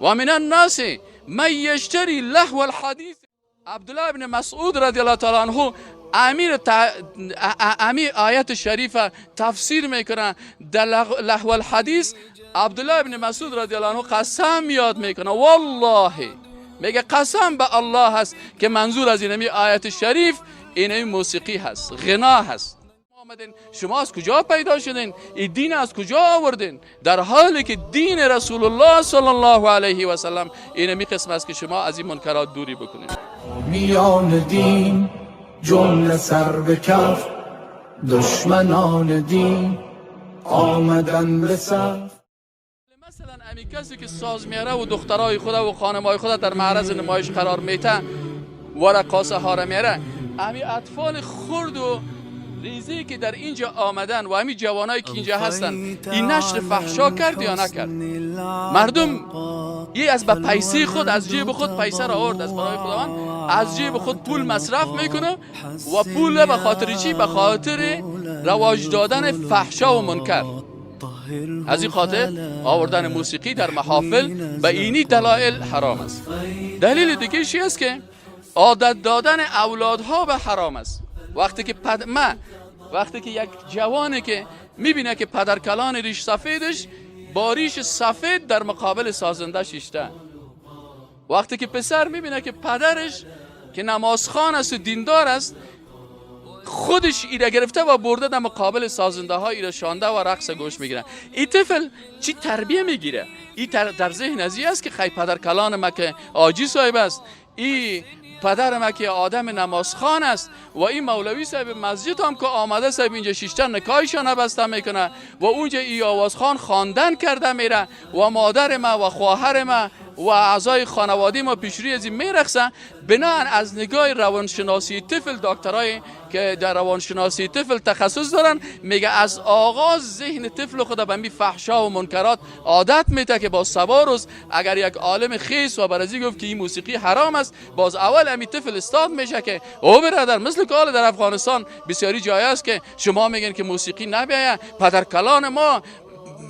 و من الناس من یشتری لهو الحدیث. عبدالله ابن مسعود رضی الله تعالی عنه امیر آیت شریف تفسیر میکنه در لهو الحدیث. عبدالله ابن مسعود رضی الله عنه قسم یاد میکنه، والله میگه قسم به الله هست که منظور از این آیت شریف این موسیقی هست، غنا هست. شما از کجا پیدا شدین؟ این دین از کجا آوردین؟ در حالی که دین رسول الله صلی الله علیه و سلم این قسم است که شما از این منکرات دوری بکنید. میان دین جمله سر به کف، دشمنان دین آمدن به صف. مثلا امی کسی که ساز میاره و دخترای خود و خانمای خود در معرض نمایش قرار میته و رقاصه ها را میاره، امی اطفال خرد و ریزی که در اینجا آمدن و همین جوانایی که اینجا هستن این نشر فحشا کرد یا نکرد؟ مردم یه از به پیسه خود از جیب خود پیسه را آورد از برای خداوند، از جیب خود پول مصرف میکنه و پول به خاطر چی؟ به خاطر رواج دادن فحشا و منکر. از این خاطر آوردن موسیقی در محافل به اینی دلایل حرام است. دلیل دیگه چی است که عادت دادن اولادها به حرام است. وقتی که یک جوانی که میبینه که پدر کلان ریش سفیدش با ریش سفید در مقابل سازنده شیشته، وقتی که پسر میبینه که پدرش که نمازخوان است و دیندار است خودش ایره گرفته و برده در مقابل سازنده ها ایره شانده و رقص گوش میگیره، این طفل چی تربیه میگیره؟ این در ذهن ازی است که خیلی پدر کلان ما که آجی صاحب است، این پدر ما که آدم نمازخوان است و این مولوی صاحب مسجد هم که آمده صاحب اینجا شیشتر نکایشان بسته میکنه و اونجا ای آوازخوان خواندن کرده میره و مادر ما و خواهر ما و اعضای خانواده ما پیشروی از این میرقصن. بناهن از نگاه روانشناسی طفل، دکترای که در روانشناسی طفل تخصص دارن میگه از آغاز ذهن طفل خود به می فحشا و منکرات عادت میده که با سبا روز اگر یک عالم خیس و برازی گفت که این موسیقی حرام است، باز اول امی طفل استاد میشه که او برادر، مثل که حال در افغانستان بسیاری جای است که شما میگن که موسیقی نبیه، پدر کلان ما،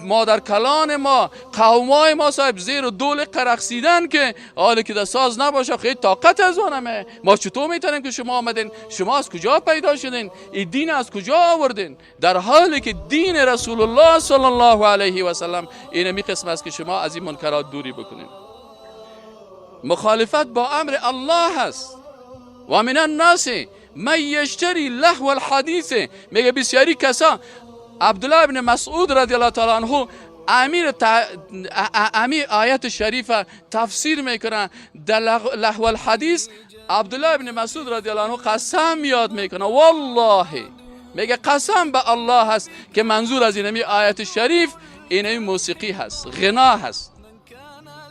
مادر کلان ما، قومای ما صاحب زیر و دول قرقسیدن که حالی که در ساز نباشه خیلی طاقت از آنمه. ما چطور میتونیم که شما آمدین؟ شما از کجا پیدا شدین؟ این دین از کجا آوردین؟ در حالی که دین رسول الله صلی الله علیه و سلم این قسم است که شما از این منکرات دوری بکنید. مخالفت با امر الله هست. و من الناس من یشتری لهو الحدیث. میگه بسیاری کسا، عبدالله ابن مسعود رضی الله تعالی عنه امیر آیت شریف تفسیر میکنه در لهو الحدیث. عبدالله ابن مسعود رضی الله عنه قسم یاد میکنه، والله میگه قسم به الله هست که منظور از این آیت شریف این موسیقی هست، غنا هست.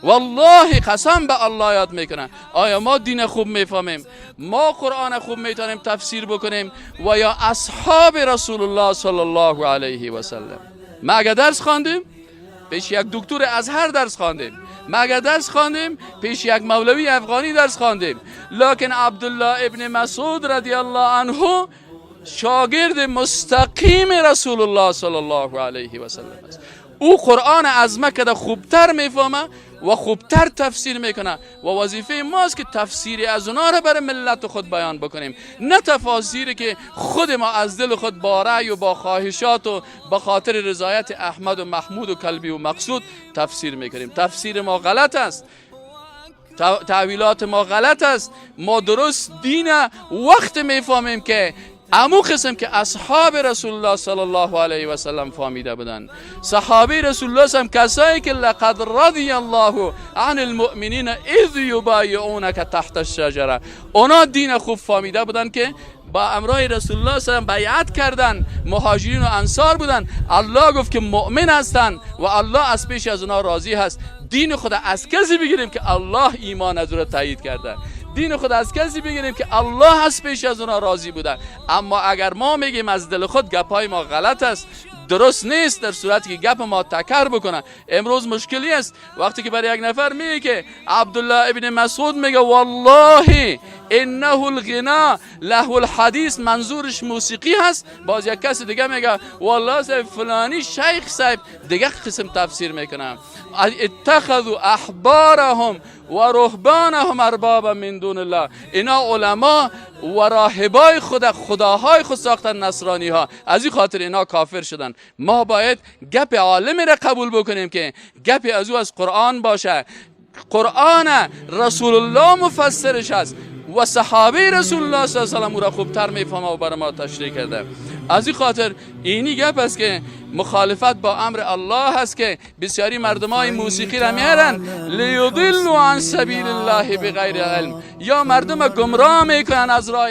والله قسم به الله یاد میکنه. آیا ما دین خوب میفهمیم؟ ما قرآن خوب میتونیم تفسیر بکنیم؟ و یا اصحاب رسول الله صلی الله علیه و سلم؟ ما اگر درس خواندیم پیش یک دکتر ازهر درس خواندیم، ما اگر درس خواندیم پیش یک مولوی افغانی درس خواندیم، لکن عبدالله ابن مسعود رضی الله عنه شاگرد مستقیم رسول الله صلی الله علیه و سلم است. او قرآن از مکه خوبتر میفهمه و خوبتر تفسیر میکنه و وظیفه ماست که تفسیر از اونا را برای ملت خود بیان بکنیم، نه تفاسیری که خود ما از دل خود با رأی و با خواهشات و با خاطر رضایت احمد و محمود و کلبی و مقصود تفسیر میکنیم. تفسیر ما غلط است، تعویلات ما غلط است. ما درست دین وقت میفهمیم که امو قسم که اصحاب رسول الله صلی الله علیه و سلم فهمیده بودن. صحابه رسول الله هم کسایی که لقد رضی الله عن المؤمنین اذ یبایعونک تحت الشجره، اونا دین خوب فهمیده بودن که با امرای رسول الله صلی الله علیه و بیعت کردن، مهاجرین و انصار بودن. الله گفت که مؤمن هستن و الله از پیش از اونا راضی هست. دین خود از کسی بگیریم که الله ایمان از او را تایید کرده، دین خود از کسی بگیریم که الله از پیش از اونا راضی بوده. اما اگر ما میگیم از دل خود گپای ما غلط است، درست نیست، در صورتی که گپ ما تکرار بکنه. امروز مشکلی است وقتی که برای یک نفر میگه که عبدالله ابن مسعود میگه والله انه الغنا له الحدیث منظورش موسیقی هست. باز یک کس دیگه میگه والله صاحب فلانی شیخ صاحب دیگه قسم تفسیر میکنم. اتخذوا احبارهم و رهبانهم اربابا من دون الله. اینا علما و راهبای خداهای خود ساختن نصرانی ها، از این خاطر اینا کافر شدن. ما باید گپ عالم را قبول بکنیم که گپ از او از قرآن باشه. قرآن رسول الله مفسرش است و صحابه رسول الله صلی الله علیه و آله او را خوبتر میفهمه و برای ما تشریح کرده. از این خاطر اینی گپ است که مخالفت با امر الله هست که بسیاری مردمای موسیقی را میارن لیضلوا عن سبیل الله بغیر علم، یا مردم گمراه میکنن از راه